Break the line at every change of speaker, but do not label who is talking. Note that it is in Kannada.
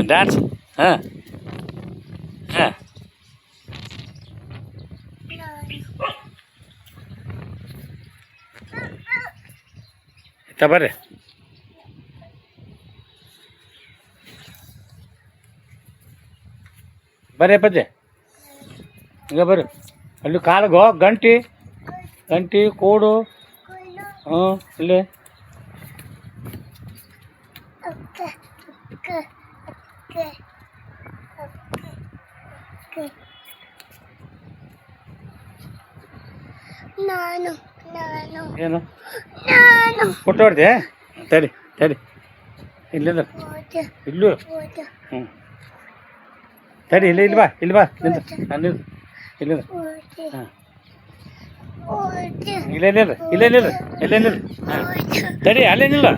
ಡ್ಯಾನ್ಸ್ ಹಾಂ ಹಾಂ ಬರ್ರಿ ಬರ್ರಿ ಅಪ್ಪಾಜಿ ಈಗ ಬರ್ರಿ ಅಲ್ಲಿ ಕಾಲಿಗೋ ಗಂಟಿ ಗಂಟಿ ಕೋಡು ಹ್ಞೂ ಇಲ್ಲಿ ಏನು ಫೋಟೋ ಹೊಡ್ದೆ ತಡಿ ತಡಿ ಇಲ್ಲಿಂದ ಇಲ್ಲೂ ಹ್ಞೂ ತಡಿ ಇಲ್ಲಿ ಬಾ ನಿಂದ ನಾನು ಇಲ್ಲಿಂದ ಹಾಂ ಇಲ್ಲೇನಿಲ್ಲ ಹಾಂ ತಡಿ ಅಲ್ಲೇನಿಲ್ಲ